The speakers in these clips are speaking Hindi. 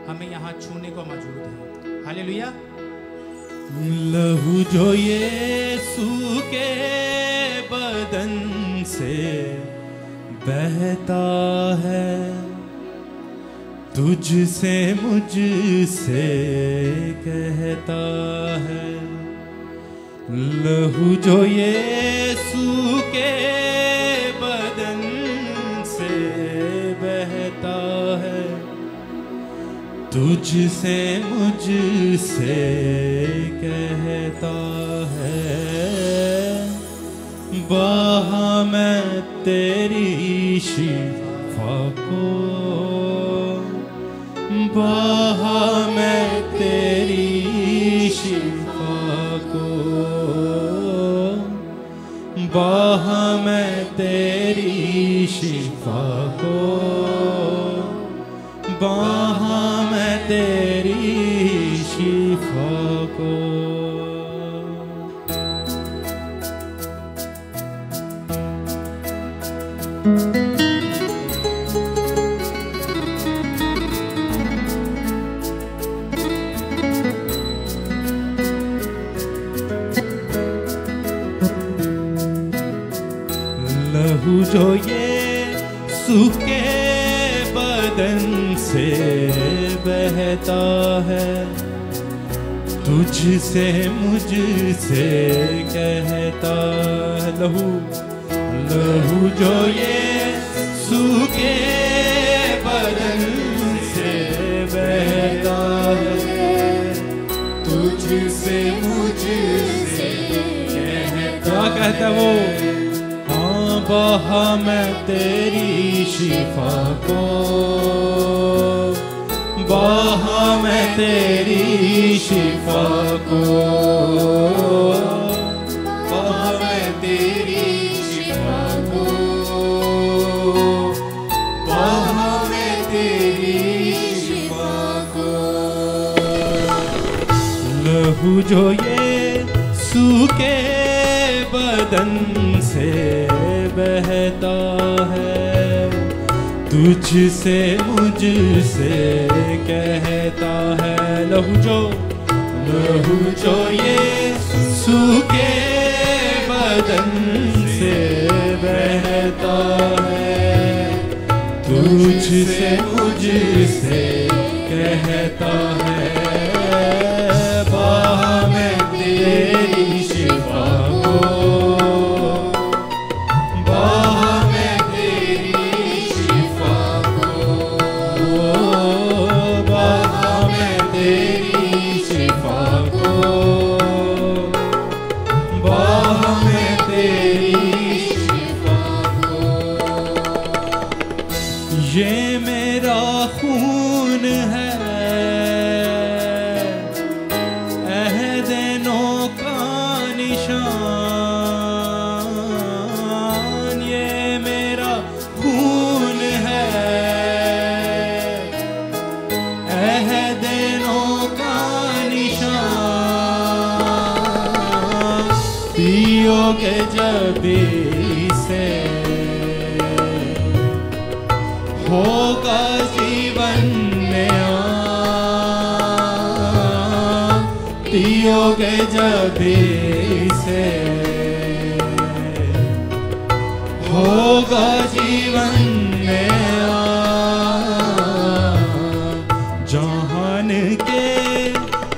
हमें यहाँ छूने को मौजूद है। हालेलुया। लहू जो यीशु के बदन से बहता है, तुझसे मुझसे कहता है। लहू जो यीशु के बदन से बहता है, तुझसे मुझसे कहता है। बहा मैं तेरी शिफा को, बहा मैं तेरी शिफा को, बहा मैं तेरी शिफा को, बहा मैं तेरी शिफा को। लहू जो यीशु के बदन से बहता है, तुझसे मुझसे कहता है। लहू लहू जो यीशु के बदन से बहता है, तुझसे मुझसे कहता वो। हाँ बहा मैं तेरी शिफा को, बहा मैं तेरी शिफा को, बहा मैं तेरी शिफा को, बहा मैं तेरी शिफा को। लहू जो यीशु के बदन से बहता है, तुझसे मुझसे कहता है। लहू जो यीशु के बदन से बहता है, तुझसे मुझसे कहता है। बहा मैं तेरी शिफा को, बहा मैं तेरी शिफा को, बहा मैं तेरी शिफा को, बहा मैं तेरी शिफा को। ये मेरा खून है, पियोगे जब इसे होगा जीवन नया, पियोगे जब इसे होगा जीवन नया। जहान के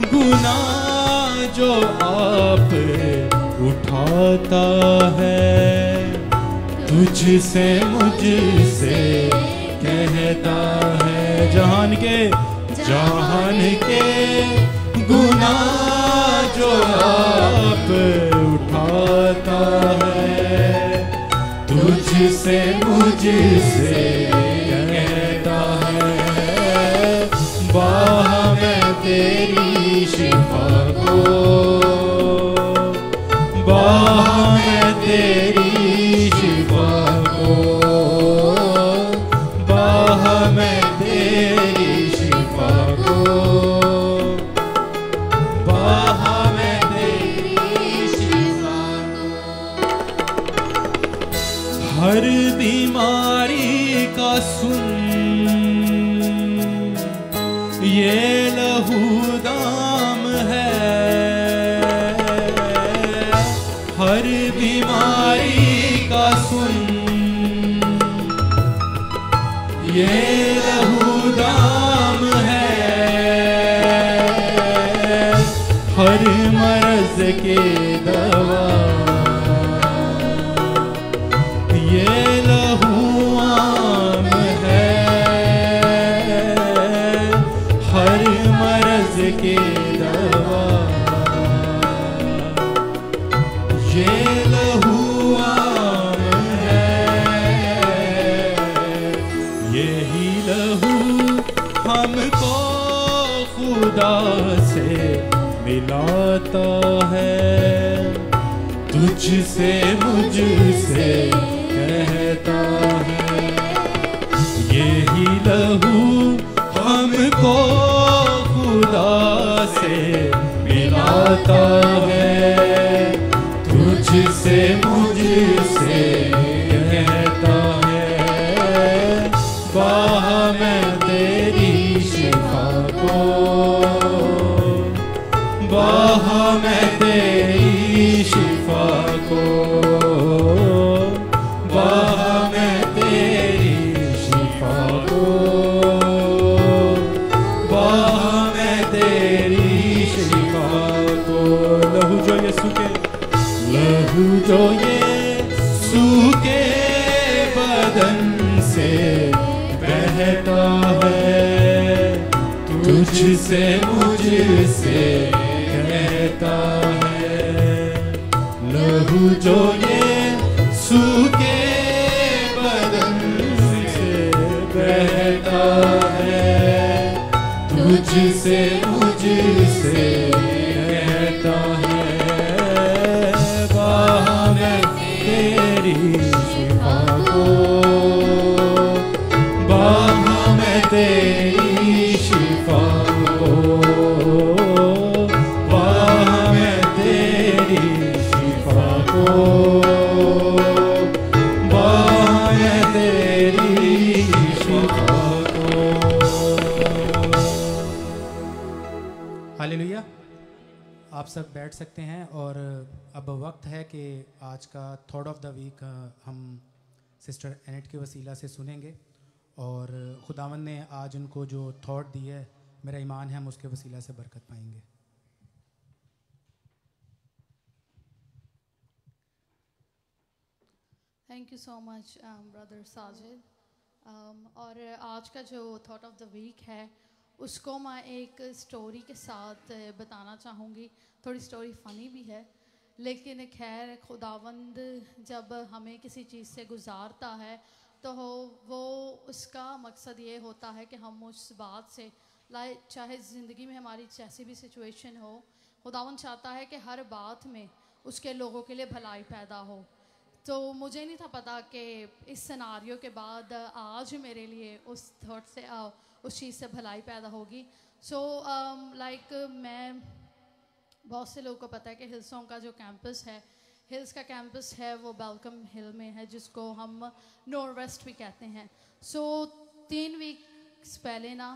गुनाह जो आप उठाता है, तुझसे मुझसे कहता है। जहान के गुनाह जो आप उठाता है, तुझसे मुझसे कहता है। बहा मैं तेरी शिफा को, बहा मैं तेरी शिफा को, बहा मैं तेरी शिफा को, बहा मैं तेरी शिफा को। हर बीमारी का सुन ये लहूदाम है, हर बीमारी का सुन। ये लहूदाम है, हर मर्ज के दवा। ये लहूआम है, हर मर्ज के दवा। ये लहूआम है, यही लहू हमको खुदा से मिलाता है, तुझसे मुझसे कहता है। यही लहू हमको खुदा से मिलाता है, तुझसे मुझसे कहता है। बाह मैं तेरी शिफा को, बाह मैं तेरी शिफा को, बाह मैं तेरी शिफा को, बाह मैं तेरी शिफा को। लहू जो यीशु के, लहू जो यीशु के बदन से बहता है, तुझसे मुझसे कहता है। लहू जो यीशु के बदन से बहता है, तुझसे मुझसे कहता है। बाह मैं तेरी शिफा को, बाह मैं तेरी शिफा को, बाह मैं तेरी शिफा को, बाह मैं तेरी शिफा को। हालेलुया। आप सब बैठ सकते हैं और अब वक्त है कि आज का थॉट ऑफ द वीक हम सिस्टर एनेट के वसीला से सुनेंगे। और खुदावन ने आज उनको जो थॉट दी है, मेरा ईमान है हम उसके वसीला से बरकत पाएंगे। Thank you so much brother Sajid. और आज का जो थॉट ऑफ द वीक है उसको मैं एक स्टोरी के साथ बताना चाहूँगी। थोड़ी स्टोरी फ़नी भी है, लेकिन खैर खुदावंद जब हमें किसी चीज़ से गुजारता है तो वो उसका मकसद ये होता है कि हम उस बात से चाहे ज़िंदगी में हमारी जैसी भी सिचुएशन हो, खुदावंद चाहता है कि हर बात में उसके लोगों के लिए भलाई पैदा हो। तो मुझे नहीं था पता कि इस सिनारियो के बाद आज मेरे लिए उस थॉट से उस चीज़ से भलाई पैदा होगी। सो मैं बहुत से लोगों को पता है कि हिल्सोंग का जो कैंपस है, हिल्स का कैंपस है वो वेलकम हिल में है, जिसको हम नॉर्थ वेस्ट भी कहते हैं। सो 3 वीक्स पहले ना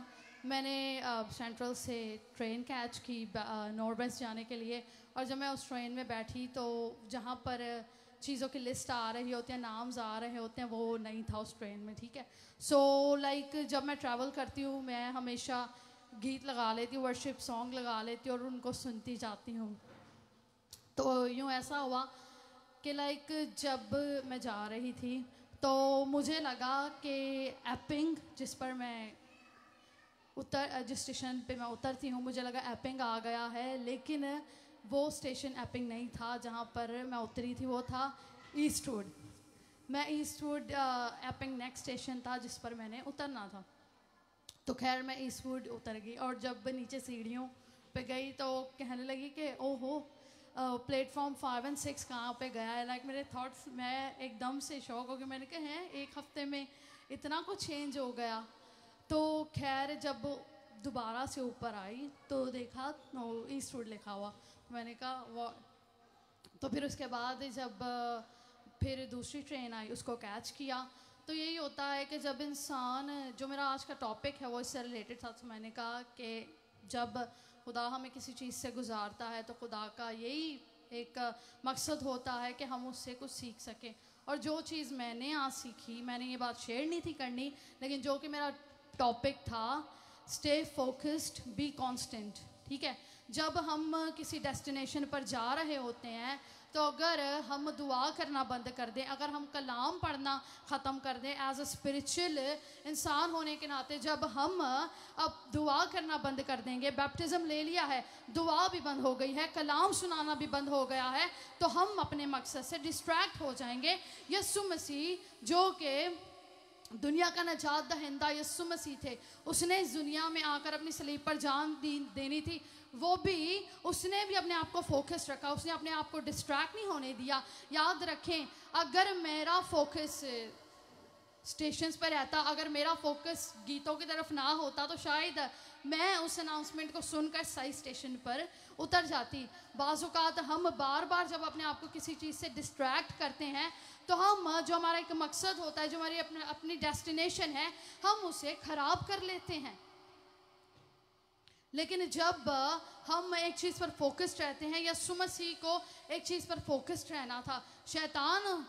मैंने सेंट्रल से ट्रेन कैच की नॉर्थ वेस्ट जाने के लिए। और जब मैं उस ट्रेन में बैठी तो जहाँ पर चीज़ों की लिस्ट आ रही होती है, नाम्स आ रहे होते हैं, वो नहीं था उस ट्रेन में। ठीक है। सो जब मैं ट्रैवल करती हूँ मैं हमेशा गीत लगा लेती हूँ, वर्शिप सॉन्ग लगा लेती हूँ और उनको सुनती जाती हूँ। तो यूँ ऐसा हुआ कि जब मैं जा रही थी तो मुझे लगा कि एपिंग जिस पर मैं जिस स्टेशन पे मैं उतरती हूँ, मुझे लगा एपिंग आ गया है, लेकिन वो स्टेशन एपिंग नहीं था। जहाँ पर मैं उतरी थी वो था ईस्टवुड। मैं ईस्टवुड एपिंग नेक्स्ट स्टेशन था जिस पर मैंने उतरना था। तो खैर मैं ईस्टवुड उतर गई और जब नीचे सीढ़ियों पे गई तो कहने लगी कि ओहो प्लेटफॉर्म 5 और 6 कहाँ पे गया है। मेरे थॉट्स, मैं एकदम से शॉक हो गई। मैंने कहा है 1 हफ्ते में इतना कुछ चेंज हो गया। तो खैर जब दोबारा से ऊपर आई तो देखा ईस्टवुड लिखा हुआ। मैंने कहा वो। तो फिर उसके बाद जब फिर दूसरी ट्रेन आई उसको कैच किया तो यही होता है कि जब इंसान, जो मेरा आज का टॉपिक है वो इससे रिलेटेड था, तो मैंने कहा कि जब खुदा हमें किसी चीज़ से गुजारता है तो खुदा का यही एक मकसद होता है कि हम उससे कुछ सीख सकें। और जो चीज़ मैंने आज सीखी, मैंने ये बात शेयर नहीं थी करनी, लेकिन जो कि मेरा टॉपिक था, स्टे फोकस्ड बी कांस्टेंट। ठीक है, जब हम किसी डेस्टिनेशन पर जा रहे होते हैं तो अगर हम दुआ करना बंद कर दें, अगर हम कलाम पढ़ना ख़त्म कर दें, एज अ स्पिरिचुअल इंसान होने के नाते जब हम अब दुआ करना बंद कर देंगे, बैप्टिज़म ले लिया है, दुआ भी बंद हो गई है, कलाम सुनाना भी बंद हो गया है, तो हम अपने मकसद से डिस्ट्रैक्ट हो जाएंगे। यीशु मसीह जो कि दुनिया का नजात दहिंदा यीशु मसीह थे, उसने इस दुनिया में आकर अपनी सलीब पर जान देनी थी, वो भी उसने भी अपने आप को फोकस रखा, उसने अपने आप को डिस्ट्रैक्ट नहीं होने दिया। याद रखें, अगर मेरा फोकस स्टेशंस पर रहता, अगर मेरा फोकस गीतों की तरफ ना होता, तो शायद मैं उस अनाउंसमेंट को सुनकर सही स्टेशन पर उतर जाती। बाज़ औक़ात हम बार बार जब अपने आप को किसी चीज़ से डिस्ट्रैक्ट करते हैं तो हम, जो हमारा एक मकसद होता है, जो हमारी अपनी डेस्टिनेशन है, हम उसे ख़राब कर लेते हैं। लेकिन जब हम एक चीज़ पर फोकस्ड रहते हैं, यीशु मसीह को एक चीज़ पर फोकस्ड रहना था। शैतान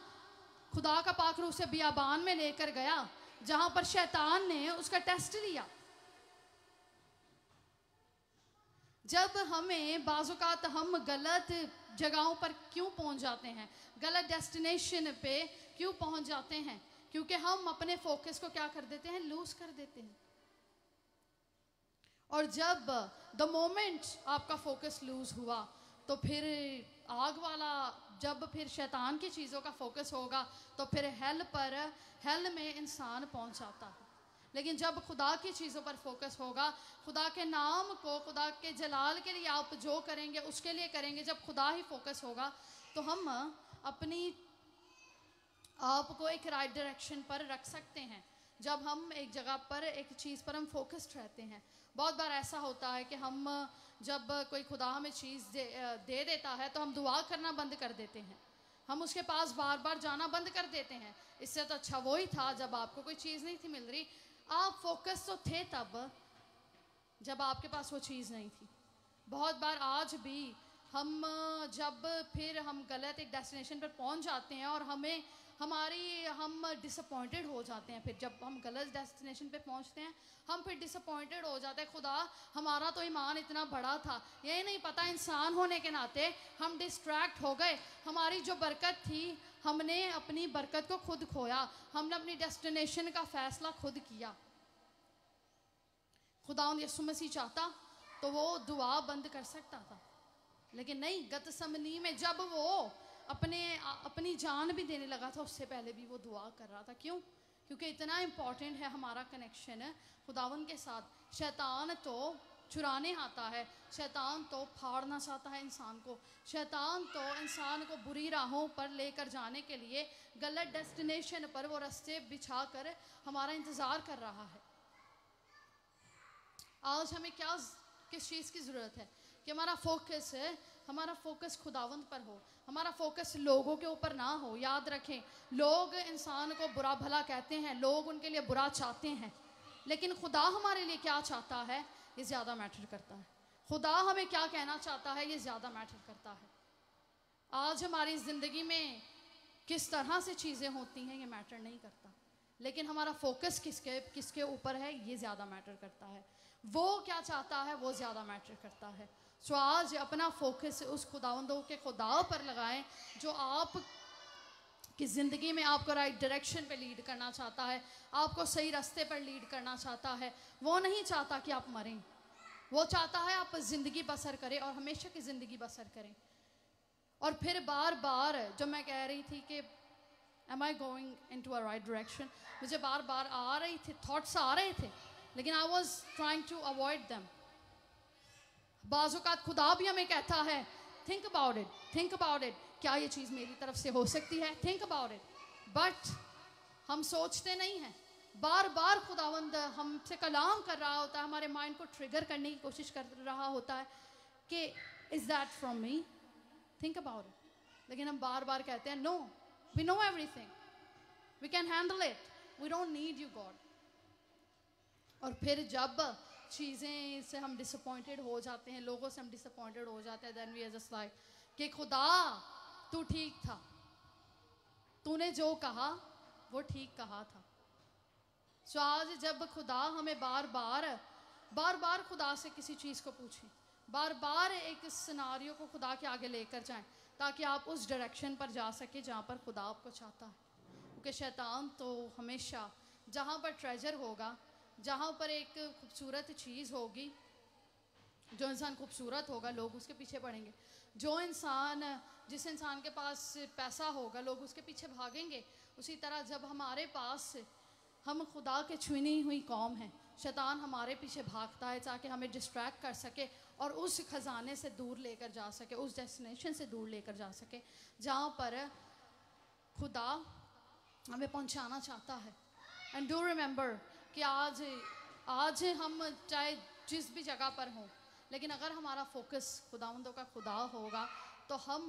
खुदा का पाक रूह से बियाबान में लेकर गया, जहां पर शैतान ने उसका टेस्ट लिया। जब हमें बाज़-औक़ात हम गलत जगहों पर क्यों पहुंच जाते हैं, गलत डेस्टिनेशन पे क्यों पहुंच जाते हैं, क्योंकि हम अपने फोकस को क्या कर देते हैं, लूज कर देते हैं। और जब द मोमेंट आपका फोकस लूज हुआ, तो फिर आग वाला, जब फिर शैतान की चीज़ों का फोकस होगा तो फिर हेल में इंसान पहुंच जाता है। लेकिन जब खुदा की चीज़ों पर फोकस होगा, खुदा के नाम को, खुदा के जलाल के लिए आप जो करेंगे उसके लिए करेंगे, जब खुदा ही फोकस होगा, तो हम अपनी आप को एक राइट डायरेक्शन पर रख सकते हैं। जब हम एक जगह पर, एक चीज़ पर हम फोकस्ड रहते हैं। बहुत बार ऐसा होता है कि हम, जब कोई खुदा हमें चीज़ दे देता है तो हम दुआ करना बंद कर देते हैं, हम उसके पास बार बार जाना बंद कर देते हैं। इससे तो अच्छा वही था जब आपको कोई चीज़ नहीं थी मिल रही, आप फोकस तो थे तब जब आपके पास वो चीज़ नहीं थी। बहुत बार आज भी हम, जब फिर हम गलत एक डेस्टिनेशन पर पहुंच जाते हैं और हम डिसअपॉइंटेड हो जाते हैं। फिर जब हम गलत डेस्टिनेशन पे पहुंचते हैं, हम फिर डिसअपॉइंटेड हो जाते हैं। खुदा, हमारा तो ईमान इतना बड़ा था, ये नहीं पता इंसान होने के नाते हम डिस्ट्रैक्ट हो गए। हमारी जो बरकत थी, हमने अपनी बरकत को खुद खोया, हमने अपनी डेस्टिनेशन का फैसला खुद किया। खुदा यीशु मसीह चाहता तो वो दुआ बंद कर सकता था, लेकिन नहीं। गतसमनी में जब वो अपनी जान भी देने लगा था, उससे पहले भी वो दुआ कर रहा था। क्यों? क्योंकि इतना इम्पॉर्टेंट है हमारा कनेक्शन खुदावन के साथ। शैतान तो चुराने आता है, शैतान तो फाड़ना चाहता है इंसान को, शैतान तो इंसान को बुरी राहों पर लेकर जाने के लिए गलत डेस्टिनेशन पर वो रास्ते बिछा कर हमारा इंतज़ार कर रहा है। आज हमें किस चीज़ की ज़रूरत है कि हमारा फोकस खुदावंद पर हो, हमारा फोकस लोगों के ऊपर ना हो। याद रखें, लोग इंसान को बुरा भला कहते हैं, लोग उनके लिए बुरा चाहते हैं, लेकिन खुदा हमारे लिए क्या चाहता है ये ज़्यादा मैटर करता है। खुदा हमें क्या कहना चाहता है ये ज़्यादा मैटर करता है। आज हमारी ज़िंदगी में किस तरह से चीज़ें होती हैं ये मैटर नहीं करता, लेकिन हमारा फोकस किसके ऊपर है ये ज़्यादा मैटर करता है। वो क्या चाहता है वो ज़्यादा मैटर करता है। सो आज अपना फोकस उस खुदावंदों के खुदा पर लगाएं जो आप की ज़िंदगी में आपको राइट डायरेक्शन पे लीड करना चाहता है, आपको सही रास्ते पर लीड करना चाहता है। वो नहीं चाहता कि आप मरें, वो चाहता है आप ज़िंदगी बसर करें और हमेशा की ज़िंदगी बसर करें। और फिर बार बार जो मैं कह रही थी कि am I going into a right direction, मुझे बार बार आ रही थी, थॉट्स आ रहे थे, लेकिन I was trying to avoid them. बाज़-औक़ात खुदा भी हमें कहता है थिंक अबाउट इट, क्या ये चीज़ मेरी तरफ से हो सकती है, थिंक अबाउट इट, बट हम सोचते नहीं हैं। बार बार खुदावंद हमसे कलाम कर रहा होता है, हमारे माइंड को ट्रिगर करने की कोशिश कर रहा होता है कि is that from me, think about it, लेकिन हम बार बार कहते हैं no, we know everything, we can handle it, we don't need you God. और फिर जब चीज़ें से हम डिसअपॉइंटेड हो जाते हैं, लोगों से हम डिसअपॉइंटेड हो जाते हैं, then we are just like कि खुदा तू ठीक था, तूने जो कहा वो ठीक कहा था। सो आज जब खुदा हमें बार बार खुदा से किसी चीज़ को पूछें, बार बार एक सिनारियो को खुदा के आगे लेकर जाएं ताकि आप उस डायरेक्शन पर जा सके जहाँ पर खुदा आपको चाहता है। क्योंकि शैतान तो हमेशा जहाँ पर ट्रेजर होगा, जहाँ पर एक खूबसूरत चीज़ होगी, जो इंसान खूबसूरत होगा लोग उसके पीछे पड़ेंगे, जिस इंसान के पास पैसा होगा लोग उसके पीछे भागेंगे। उसी तरह जब हमारे पास हम खुदा के चुनी हुई कौम हैं, शैतान हमारे पीछे भागता है ताकि हमें डिस्ट्रैक्ट कर सके और उस खजाने से दूर लेकर जा सके, उस डेस्टिनेशन से दूर लेकर जा सके जहाँ पर खुदा हमें पहुँचाना चाहता है। एंड डू रिमेंबर कि आज हम चाहे जिस भी जगह पर हों, लेकिन अगर हमारा फोकस खुदावंदों का खुदा होगा तो हम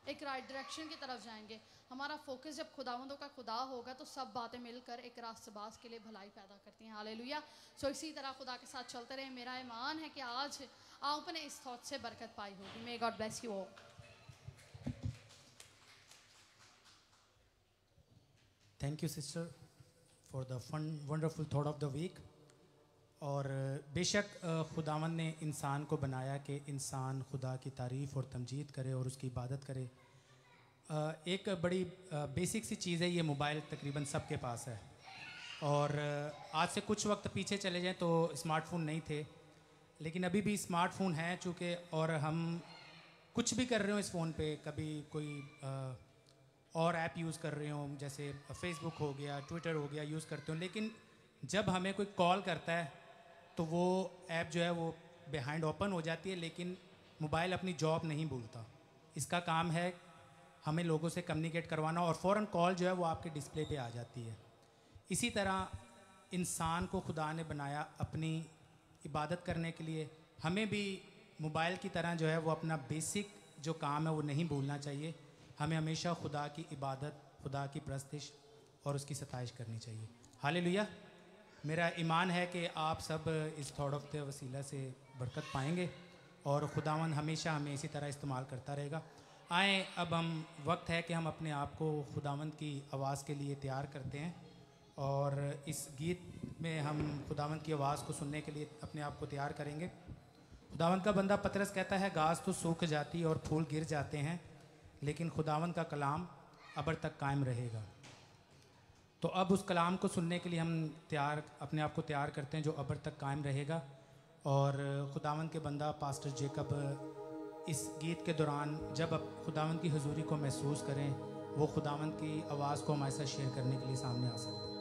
एक राइट डायरेक्शन की तरफ जाएंगे। हमारा फोकस जब खुदावंदों का खुदा होगा तो सब बातें मिलकर एक रास्तबाज के लिए भलाई पैदा करती हैं। हालेलुया। सो इसी तरह खुदा के साथ चलते रहे। मेरा ईमान है कि आज आपने इस थॉट से बरकत पाई होगी। May God bless you all. Thank you sister for the wonderful thought of the week. और बेशक खुदावंद ने इंसान को बनाया कि इंसान खुदा की तारीफ़ और तमजीद करे और उसकी इबादत करे। एक बड़ी बेसिक सी चीज़ है, ये मोबाइल तकरीबन सबके पास है। और आज से कुछ वक्त पीछे चले जाएं तो स्मार्टफ़ोन नहीं थे, लेकिन अभी भी स्मार्टफ़ोन हैं चूँकि, और हम कुछ भी कर रहे हो इस फ़ोन पे, कभी कोई और ऐप यूज़ कर रहे हो जैसे फेसबुक हो गया, ट्विटर हो गया, यूज़ करते हो, लेकिन जब हमें कोई कॉल करता है तो वो ऐप जो है वो बिहाइंड ओपन हो जाती है, लेकिन मोबाइल अपनी जॉब नहीं भूलता। इसका काम है हमें लोगों से कम्युनिकेट करवाना और फ़ौरन कॉल जो है वो आपके डिस्प्ले पे आ जाती है। इसी तरह इंसान को खुदा ने बनाया अपनी इबादत करने के लिए। हमें भी मोबाइल की तरह जो है वो अपना बेसिक जो काम है वो नहीं भूलना चाहिए। हमें हमेशा खुदा की इबादत, खुदा की परस्तिश और उसकी सताइश करनी चाहिए। हालेलुया। मेरा ईमान है कि आप सब इस थॉट ऑफ द वसीला से बरकत पाएंगे और खुदावंद हमेशा हमें इसी तरह इस्तेमाल करता रहेगा। आए अब वक्त है कि हम अपने आप को खुदावंद की आवाज़ के लिए तैयार करते हैं, और इस गीत में हम खुदावंद की आवाज़ को सुनने के लिए अपने आप को तैयार करेंगे। खुदावंद का बंदा पतरस कहता है, घास तो सूख जाती और फूल गिर जाते हैं, लेकिन खुदावंद का कलाम अबर तक कायम रहेगा। तो अब उस कलाम को सुनने के लिए हम अपने आप को तैयार करते हैं जो अबर तक कायम रहेगा। और खुदावंद के बंदा पास्टर जेकब इस गीत के दौरान जब अब खुदावंद की हुजूरी को महसूस करें, वो खुदावंद की आवाज़ को हमारे साथ शेयर करने के लिए सामने आ सकते हैं।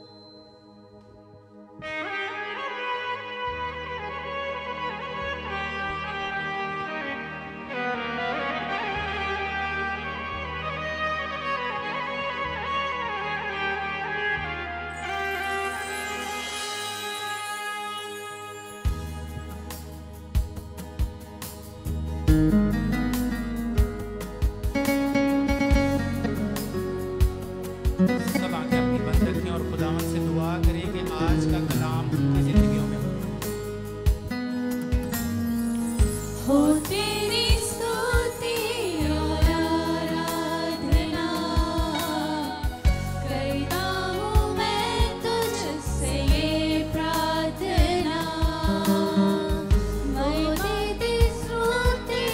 सब आंखें अपनी बंद रखें और खुदावंद से दुआ करें कि आज का कलाम उनकी जिंदगियों में हो तेरी स्तुति और आराधना करता हूँ मैं तुझसे ये प्रार्थना। हो तेरी स्तुति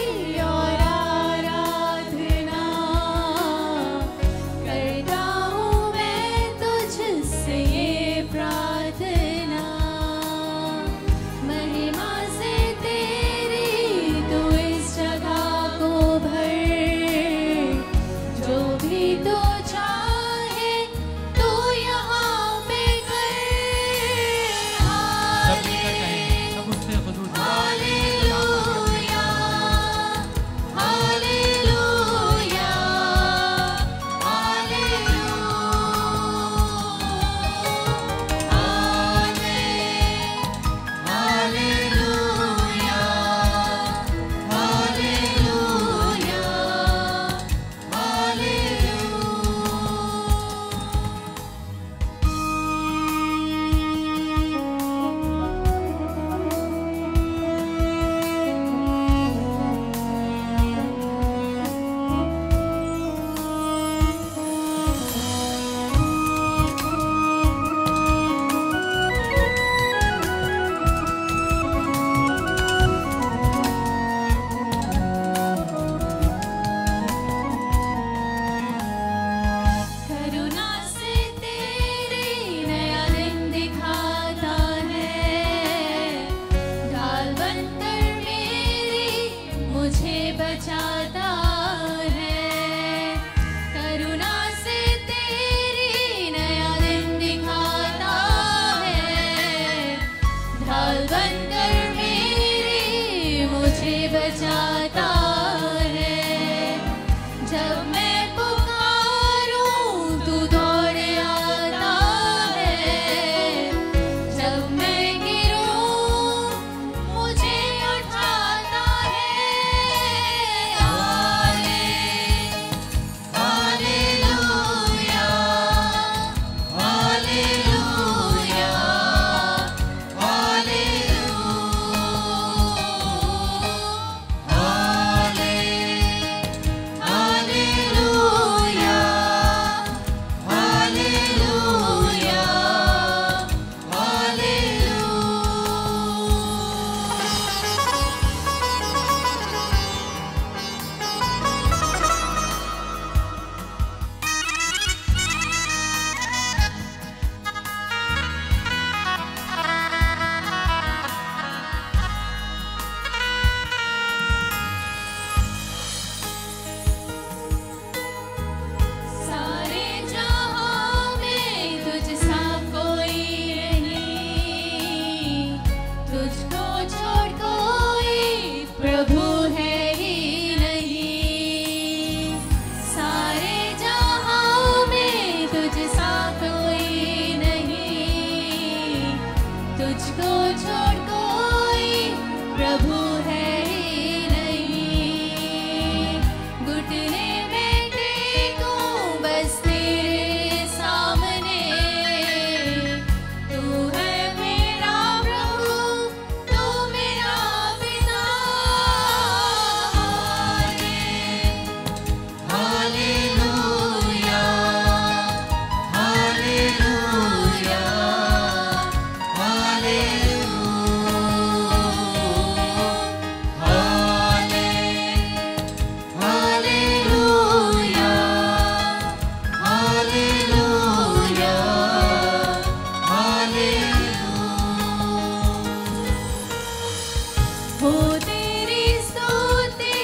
हो तेरी स्तुति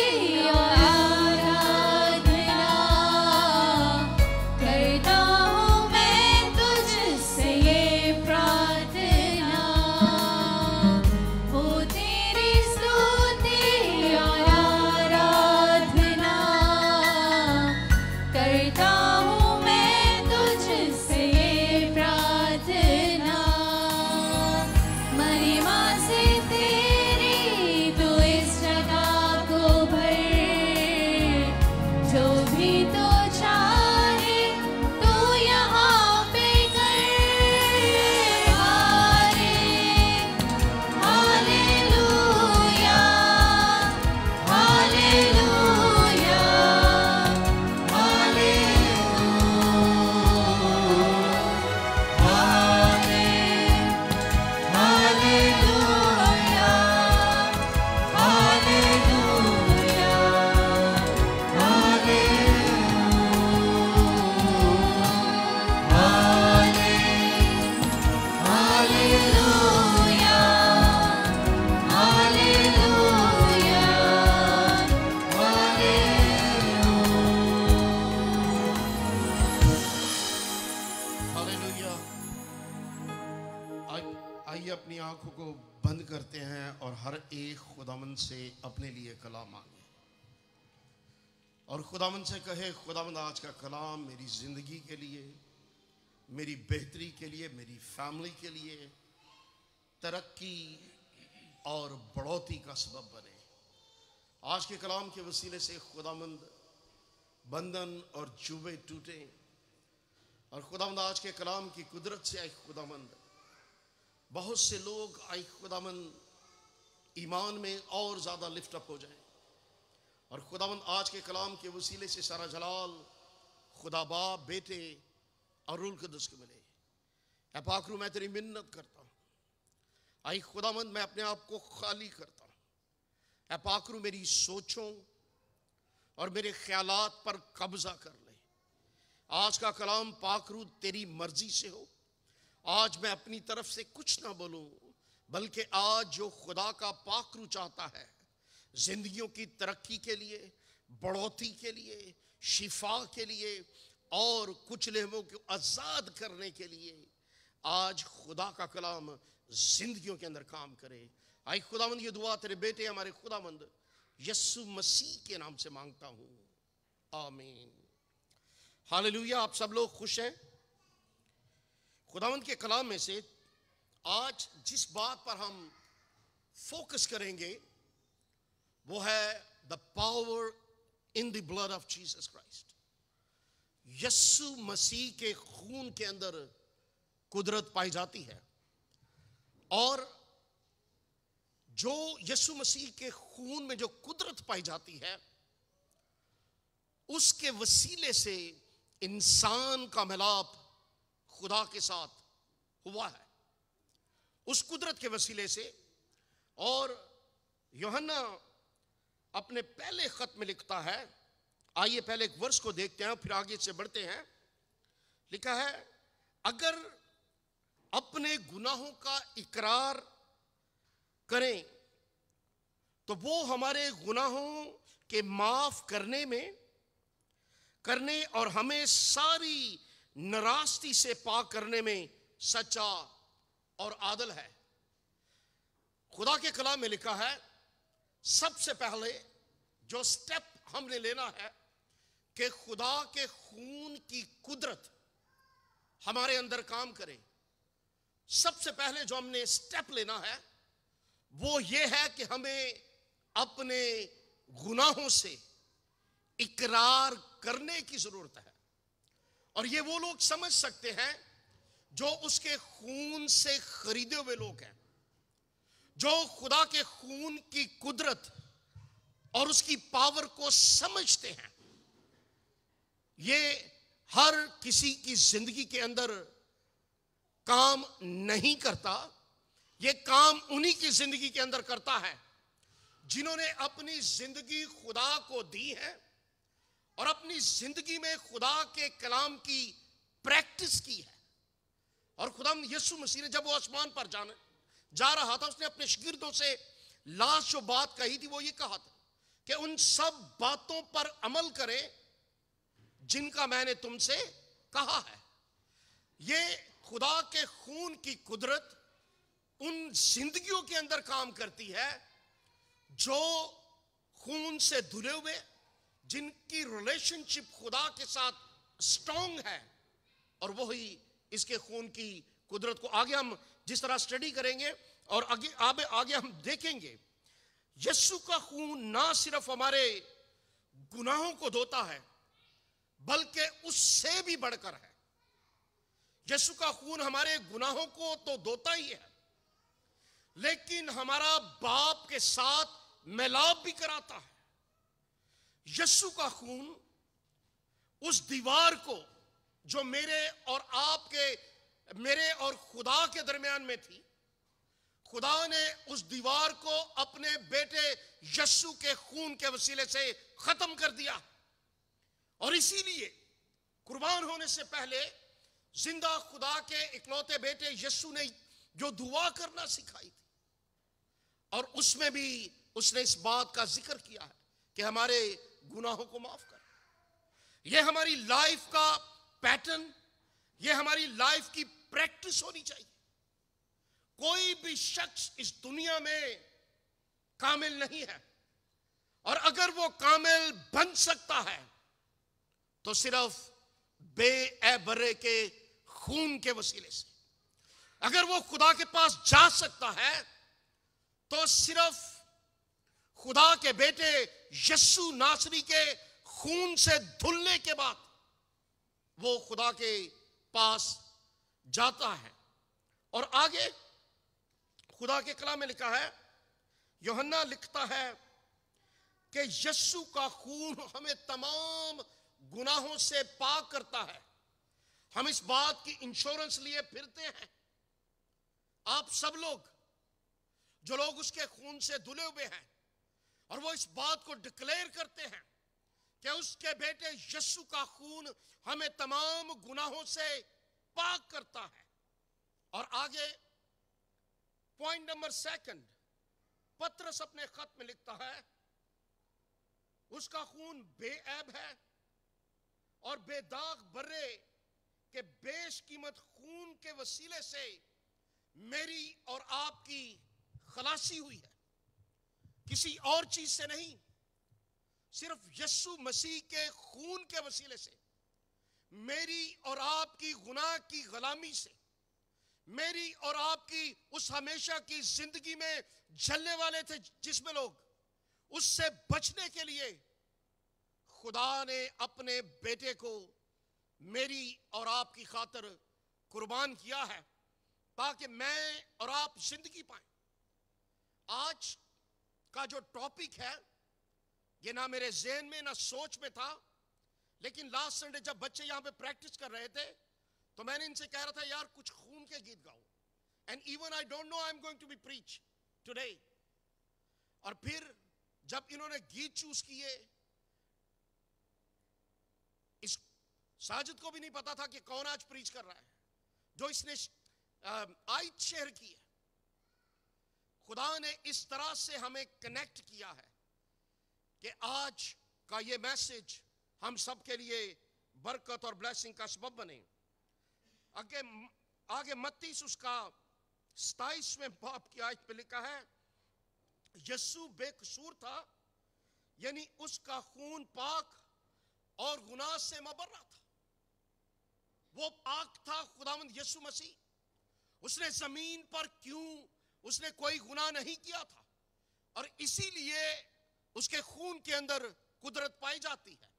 और आराधना करता हूँ मैं तुझसे ये प्रार्थना। हो तेरी स्तुति और आराधना करता हूँ मैं तुझसे ये प्रार्थना। महिमा से तेरी तू इस जगह को भर, जो भी तो चाहे तू यहाँ पे कर। Hallelujah, hallelujah, hallelujah. आइए अपनी आंखों को बंद करते हैं और हर एक खुदावंद से अपने लिए कलाम मांगे और खुदावंद से कहे, खुदावंद आज का कलाम मेरी ज़िंदगी के लिए, मेरी बेहतरी के लिए, मेरी फैमिली के लिए तरक्की और बढ़ोतरी का सबब बने। आज के कलाम के वसीले से खुदावंद बंधन और जुबे टूटे और खुदावंद आज के कलाम की कुदरत से आई खुदावंद बहुत से लोग आई खुदावंद ईमान में और ज़्यादा लिफ्ट अप हो जाए और खुदावंद आज के कलाम के वसीले से सारा जलाल खुदा बाप, बेटे और रूल कुदस को मिले। ऐ पाकरू मैं तेरी मिन्नत करता हूँ, आई खुदावंद मैं अपने आप को खाली करता हूँ। ऐ पाकरू मेरी सोचों और मेरे ख्यालात पर कब्जा कर ले। आज का कलाम पाकरू तेरी मर्जी से हो। आज मैं अपनी तरफ से कुछ ना बोलूं, बल्कि आज जो खुदा का पाकरू चाहता है जिंदगियों की तरक्की के लिए, बढ़ोतरी के लिए, शिफा के लिए और कुछ लेमों को आज़ाद करने के लिए, आज खुदा का कलाम जिंदगियों के अंदर काम करे। आई खुदावंद ये दुआ तेरे बेटे हमारे खुदावंद यीशु मसीह के नाम से मांगता हूँ, आमीन। हालेलुया। आप सब लोग खुश हैं? खुदावंद के कलाम में से आज जिस बात पर हम फोकस करेंगे वो है the power in the blood of Jesus Christ. यीशु मसीह के खून के अंदर कुदरत पाई जाती है और जो यीशु मसीह के खून में जो कुदरत पाई जाती है उसके वसीले से इंसान का मिलाप खुदा के साथ हुआ है, उस कुदरत के वसीले से। और यूहन्ना अपने पहले खत में लिखता है, आइए पहले एक वर्ष को देखते हैं फिर आगे से बढ़ते हैं। लिखा है, अगर अपने गुनाहों का इकरार करें तो वो हमारे गुनाहों के माफ करने और हमें सारी नाराजगी से पाक करने में सच्चा और आदल है। खुदा के कलाम में लिखा है, सबसे पहले जो स्टेप हमने लेना है कि खुदा के खून की कुदरत हमारे अंदर काम करे। सबसे पहले जो हमने स्टेप लेना है वो ये है कि हमें अपने गुनाहों से इकरार करने की जरूरत है। और ये वो लोग समझ सकते हैं जो उसके खून से खरीदे हुए लोग हैं, जो खुदा के खून की कुदरत और उसकी पावर को समझते हैं। ये हर किसी की जिंदगी के अंदर काम नहीं करता, ये काम उन्हीं की जिंदगी के अंदर करता है जिन्होंने अपनी जिंदगी खुदा को दी है और अपनी जिंदगी में खुदा के कलाम की प्रैक्टिस की है। और खुदा यीशु मसीह ने जब वो आसमान पर जा रहा था, उसने अपने शागिर्दों से लास्ट जो बात कही थी वो ये कहा था कि उन सब बातों पर अमल करें जिनका मैंने तुमसे कहा है। ये खुदा के खून की कुदरत उन जिंदगियों के अंदर काम करती है जो खून से धुले हुए, जिनकी रिलेशनशिप खुदा के साथ स्ट्रांग है, और वही इसके खून की कुदरत को आगे हम जिस तरह स्टडी करेंगे और आगे हम देखेंगे, यीशु का खून ना सिर्फ हमारे गुनाहों को धोता है बल्कि उससे भी बढ़कर है। यीशु का खून हमारे गुनाहों को तो धोता ही है, लेकिन हमारा बाप के साथ मिलाप भी कराता है। यीशु का खून उस दीवार को जो मेरे और खुदा के दरमियान में थी, खुदा ने उस दीवार को अपने बेटे यीशु के खून के वसीले से खत्म कर दिया। और इसीलिए कुर्बान होने से पहले जिंदा खुदा के इकलौते बेटे यीशु ने जो दुआ करना सिखाई थी, और उसमें भी उसने इस बात का जिक्र किया है कि हमारे गुनाहों को माफ कर। यह हमारी लाइफ का पैटर्न, यह हमारी लाइफ की प्रैक्टिस होनी चाहिए। कोई भी शख्स इस दुनिया में कामिल नहीं है, और अगर वो कामिल बन सकता है तो सिर्फ बेअबरे के खून के वसीले से। अगर वो खुदा के पास जा सकता है तो सिर्फ खुदा के बेटे यीशु नासरी के खून से धुलने के बाद वो खुदा के पास जाता है। और आगे खुदा के कलाम में लिखा है, यूहन्ना लिखता है कि यीशु का खून हमें तमाम गुनाहों से पाक करता है। हम इस बात की इंश्योरेंस लिए फिरते हैं। आप सब लोग जो लोग उसके खून से धुले हुए हैं, और वो इस बात को डिक्लेयर करते हैं कि उसके बेटे यीशु का खून हमें तमाम गुनाहों से पाक करता है। और आगे पॉइंट नंबर 2, पतरस अपने खत में लिखता है, उसका खून बेऐब है और बेदाग बर्रे के बेशकीमत खून के वसीले से मेरी और आपकी खलासी हुई है, किसी और चीज से नहीं, सिर्फ यीशु मसीह के खून के वसीले से मेरी और आपकी गुनाह की गुलामी से, मेरी और आपकी उस हमेशा की जिंदगी में जलने वाले थे जिसमें लोग, उससे बचने के लिए खुदा ने अपने बेटे को मेरी और आपकी खातिर कुर्बान किया है, ताकि मैं और आप जिंदगी पाएं। आज का जो टॉपिक है ये ना मेरे ज़हन में ना सोच में था, लेकिन लास्ट संडे जब बच्चे यहां पे प्रैक्टिस कर रहे थे तो मैंने इनसे कह रहा था, यार कुछ खून के गीत गाओ, and even I don't know I am going to be preach today. और फिर जब इन्होंने गीत चूज किए, इस साजिद को भी नहीं पता था कि कौन आज प्रीच कर रहा है, जो इसने आयत शेयर की है। खुदा ने इस तरह से हमें कनेक्ट किया है कि आज का ये मैसेज हम सब के लिए बरकत और ब्लेसिंग का सबब बने। आगे मत्ती उसका 27वें बाब की आयत पे लिखा है, यीशु बेकसूर था, यानी उसका खून पाक और गुनाह से मबर्रा था। वो पाक था खुदावंद यीशु मसीह, उसने जमीन पर उसने कोई गुनाह नहीं किया था, और इसीलिए उसके खून के अंदर कुदरत पाई जाती है।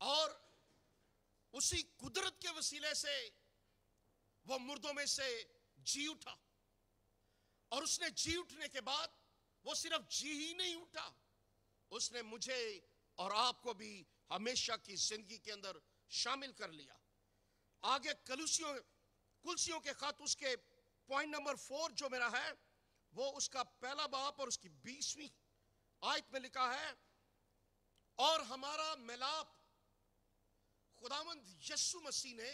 और उसी कुदरत के वसीले से वो मुर्दों में से जी उठा, और उसने जी उठने के बाद वो सिर्फ जी ही नहीं उठा, उसने मुझे और आपको भी हमेशा की जिंदगी के अंदर शामिल कर लिया। आगे कुलसियों के खत उसके पॉइंट नंबर 4 जो मेरा है, वो उसका पहला बाब और उसकी 20वीं आयत में लिखा है, और हमारा मिलाप खुदावंद यीशु मसीह ने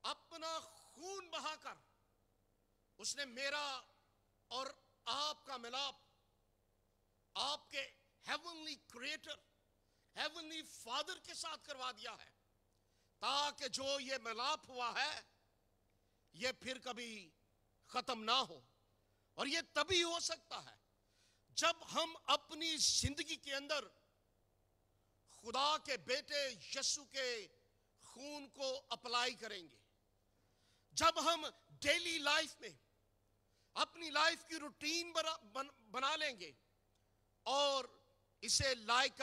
अपना खून बहाकर उसने मेरा और आपका मिलाप आपके हेवनली क्रिएटर, हेवनली फादर के साथ करवा दिया है, ताकि जो ये मिलाप हुआ है ये फिर कभी खत्म ना हो। और ये तभी हो सकता है जब हम अपनी जिंदगी के अंदर खुदा के बेटे यीशु के खून को अप्लाई करेंगे, जब हम डेली लाइफ में अपनी लाइफ की रूटीन बना लेंगे और इसे लाइक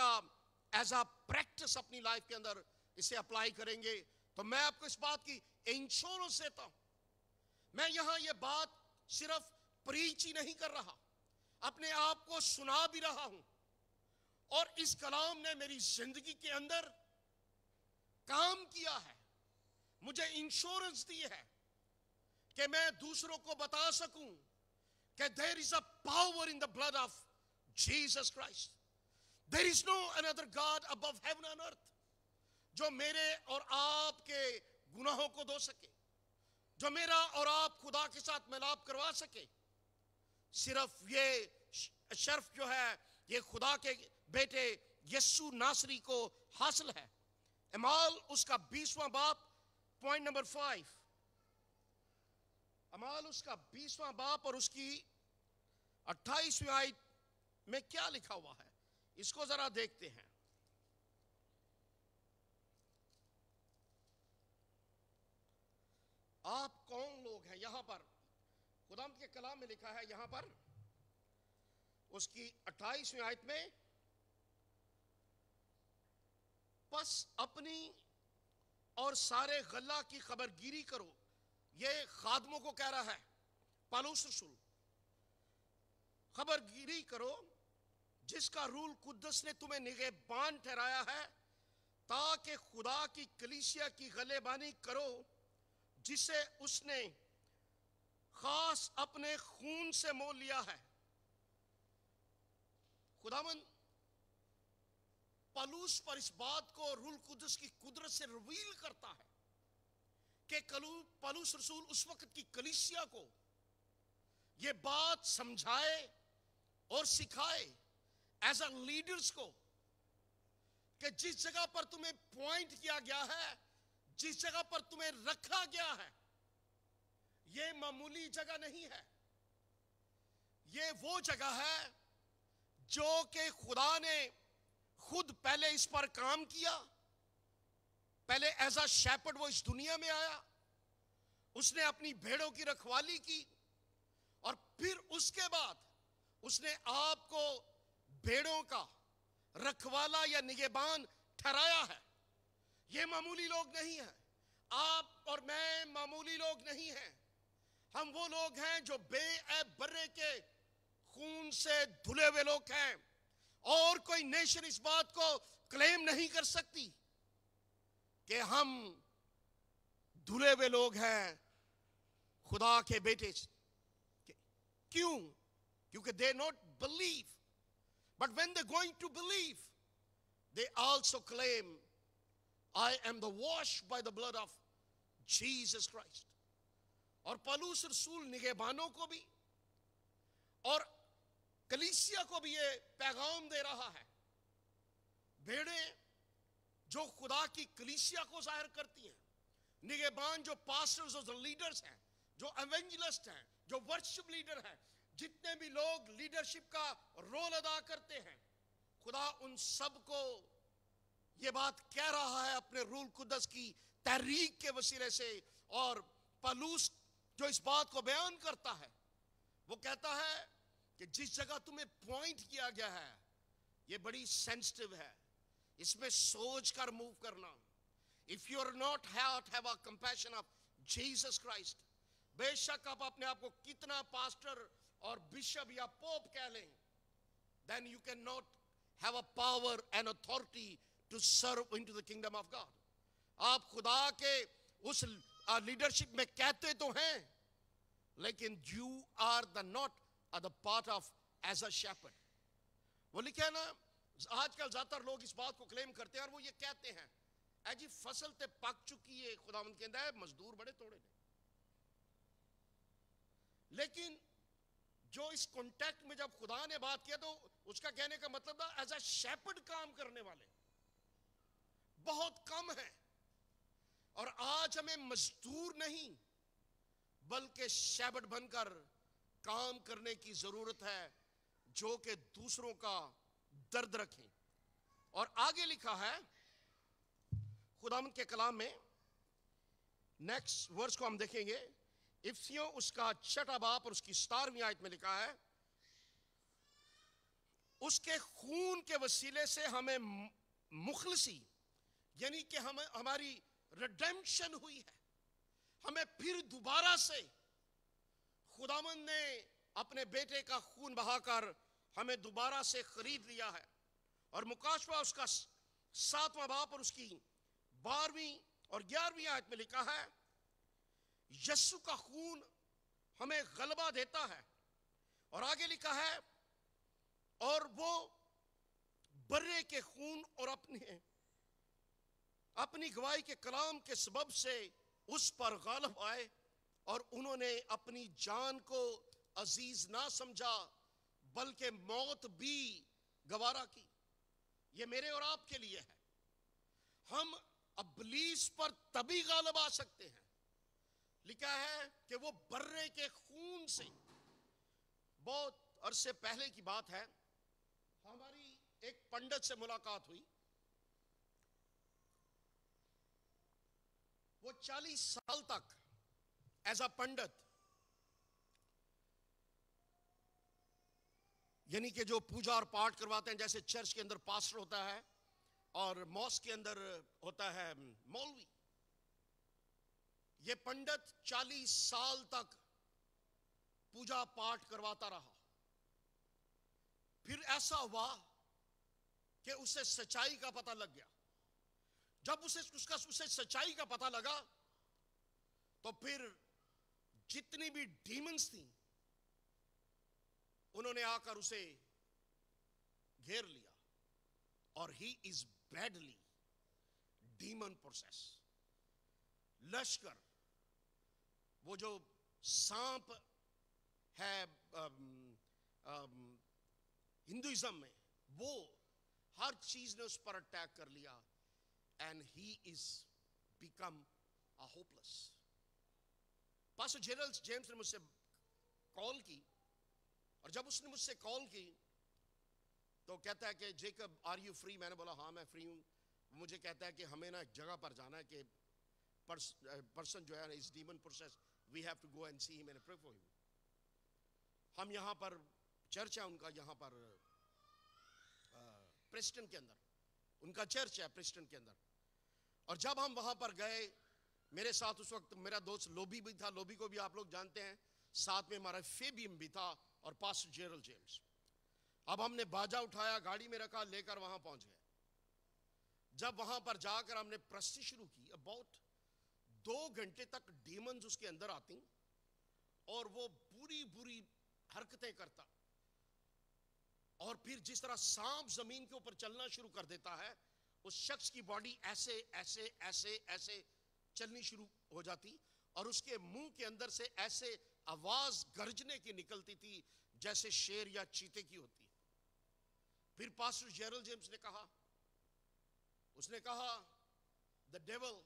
एज अ प्रैक्टिस अपनी लाइफ के अंदर इसे अप्लाई करेंगे, तो मैं आपको इस बात की इंश्योरेंस देता हूं। मैं यहां ये बात सिर्फ प्रीच ही नहीं कर रहा, अपने आप को सुना भी रहा हूं, और इस कलाम ने मेरी जिंदगी के अंदर काम किया है, मुझे इंश्योरेंस दी है कि मैं दूसरों को बता सकूं कि there is a power in the blood of Jesus Christ. There is no another God above heaven and earth जो मेरे और आपके गुनाहों को धो सके, जो मेरा और आप खुदा के साथ मिलाप करवा सके। सिर्फ ये शर्फ जो है ये खुदा के बेटे यीशु नासरी को हासिल है। अमाल उसका 20वां बाप पॉइंट नंबर 5, अमाल उसका 20वां बाप और उसकी 28वीं आयत में क्या लिखा हुआ है, इसको जरा देखते हैं। आप कौन लोग हैं? यहां पर खुदाम के कलाम में लिखा है, यहां पर उसकी 28वीं आयत में, बस अपनी और सारे गल्ला की खबरगिरी करो। ये खादमों को कह रहा है पौलुस रसूल, खबरगिरी करो जिसका रूल कुद्दस ने तुम्हें निगहबान ठहराया है, ताकि खुदा की कलीसिया की गलेबानी करो, जिसे उसने खास अपने खून से मोल लिया है। खुदावन पौलुस पर इस बात को रूल कुद्दस की कुदरत से रिवील करता है कि पौलुस रसूल उस वक्त की कलीसिया को यह बात समझाए और सिखाए एज अ लीडर्स को कि जिस जगह पर तुम्हें पॉइंट किया गया है, जिस जगह पर तुम्हें रखा गया है, यह मामूली जगह नहीं है। यह वो जगह है जो कि खुदा ने खुद पहले इस पर काम किया। पहले एज अ शेपर्ड वो इस दुनिया में आया, उसने अपनी भेड़ों की रखवाली की, और फिर उसके बाद उसने आपको भेड़ों का रखवाला या निगहबान ठहराया है। ये मामूली लोग नहीं हैं, आप और मैं मामूली लोग नहीं हैं। हम वो लोग हैं जो बेऐब बर्रे के खून से धुले हुए लोग हैं, और कोई नेशन इस बात को क्लेम नहीं कर सकती कि हम धुले हुए लोग हैं खुदा के बेटे। क्यों? क्योंकि they not believe, but when they're going to believe, they also claim, I am the washed by the blood of Jesus Christ. और पौलुस रसूल निगहबानों को भी और कलीसिया को भी ये पैगाम दे रहा है। भेड़ें जो खुदा की कलीसिया को जाहिर करती हैं, निगहबान जो पास्टर्स और लीडर्स हैं, जो एवेंजलिस्ट हैं, जो वर्शिप लीडर हैं, जितने भी लोग लीडरशिप का रोल अदा करते हैं, खुदा उन सब को ये बात कह रहा है अपने रूल कुद्दस की तहरीक के वसीले से। और पौलुस जो इस बात को बयान करता है, वो कहता है कि जिस जगह तुम्हें पॉइंट किया गया है ये बड़ी सेंसिटिव है, इसमें सोच कर मूव करना। If you are not have a compassion of Jesus Christ, बेशक आप अपने आप को कितना पास्टर और बिशप या पोप कह लें, then you cannot have a power and authority to serve into the kingdom of God. आप खुदा के उस लीडरशिप में कहते तो हैं, लेकिन you are the not the part of as a shepherd. वो लिखा है ना, आजकल ज्यादातर लोग इस बात को क्लेम करते हैं और वो ये कहते हैं, ऐ जी फसल ते पक चुकी है, खुदावंद कहता है मजदूर बड़े थोड़े ने। लेकिन जो इस कॉन्टेक्ट में जब खुदा ने बात किया तो उसका कहने का मतलब था एज अ शेपर्ड काम करने वाले बहुत कम है। और आज हमें मजदूर नहीं बल्कि शेपर्ड बनकर काम करने की जरूरत है, जो कि दूसरों का दर्द रखें। और आगे लिखा है खुदावंद के कलाम में, नेक्स्ट वर्स को हम देखेंगे, इफ्सियों उसका 6वां बाब और उसकी 17वीं आयत में लिखा है, उसके खून के वसीले से हमें मुखलसी यानी कि हमारी रिडेम्पशन हुई है। हमें फिर दोबारा से खुदावंद ने अपने बेटे का खून बहाकर हमें दोबारा से खरीद लिया है। और मुकाशवा उसका 7वां बाब और उसकी 12वीं और 11वीं आयत में लिखा है, यीशु का खून हमें गलबा देता है। और आगे लिखा है, और वो बर्रे के खून और अपनी गवाही के कलाम के सबब से उस पर गालिब आए, और उन्होंने अपनी जान को अजीज ना समझा बल्कि मौत भी गवारा की। ये मेरे और आपके लिए है। हम इब्लीस पर तभी गालिब आ सकते हैं, लिखा है कि वो बर्रे के खून से। बहुत अरसे पहले की बात है, हमारी एक पंडित से मुलाकात हुई। वो 40 साल तक एज अ पंडित, यानी कि जो पूजा और पाठ करवाते हैं, जैसे चर्च के अंदर पास्टर होता है और मॉस्क के अंदर होता है मौलवी, ये पंडित 40 साल तक पूजा पाठ करवाता रहा। फिर ऐसा हुआ कि उसे सच्चाई का पता लग गया। जब उसे सच्चाई का पता लगा तो फिर जितनी भी डीमंस थी उन्होंने आकर उसे घेर लिया, और he is badly demon process. लश्कर, वो जो सांप है हिंदुइज्म में, वो हर चीज ने उस पर अटैक कर लिया, and he is become a hopeless. Pastor Gerald James ने मुझसे कॉल की, और जब उसने मुझसे कॉल की तो कहता है कि जेकब आर यू फ्री? मैंने बोला हाँ मैं फ्री हूं। मुझे कहता है कि हमें ना एक जगह पर जाना है कि पर्सन जो है इस demon process, we have to go and see him and pray for him. हम यहाँ पर चर्च है उनका, यहाँ पर प्रेस्टन के अंदर उनका चर्च है, प्रेस्टन के अंदर। और जब हम वहां पर गए, मेरे साथ उस वक्त मेरा दोस्त लोबी भी था, लोबी को भी आप लोग जानते हैं, साथ में हमारा फेबियम भी था और पास्टर जेरल्ड जेम्स। अब हमने बाजा उठाया, गाड़ी में रखा, लेकर वहां पहुंच गए। जब वहां पर जाकर हमने प्रस्ती शुरू की, अबाउट 2 घंटे तक डीमंस उसके अंदर आती और वो बुरी बुरी हरकतें करता, और फिर जिस तरह सांप जमीन के ऊपर चलना शुरू कर देता है, उस शख्स की बॉडी ऐसे ऐसे ऐसे ऐसे चलनी शुरू हो जाती, और उसके मुंह के अंदर से ऐसे आवाज गरजने की निकलती थी जैसे शेर या चीते की होती। फिर पास्टर जेरल्ड जेम्स ने कहा, उसने कहा द डेविल,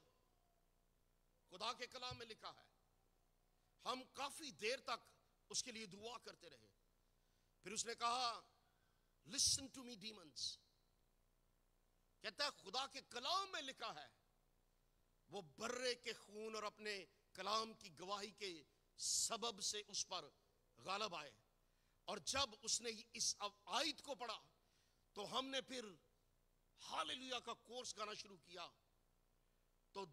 खुदा के कलाम में लिखा है। हम काफी देर तक उसके लिए दुआ करते रहे। फिर उसने कहा लिसन टू मी डीमंस, कहता है खुदा के कलाम में लिखा है वो बर्रे के खून और अपने कलाम की गवाही के सबब से उस पर गालिब आए। और जब उसने इस आयत को पढ़ा तो हमने फिर हालेलुया का कोर्स गाना शुरू किया। तो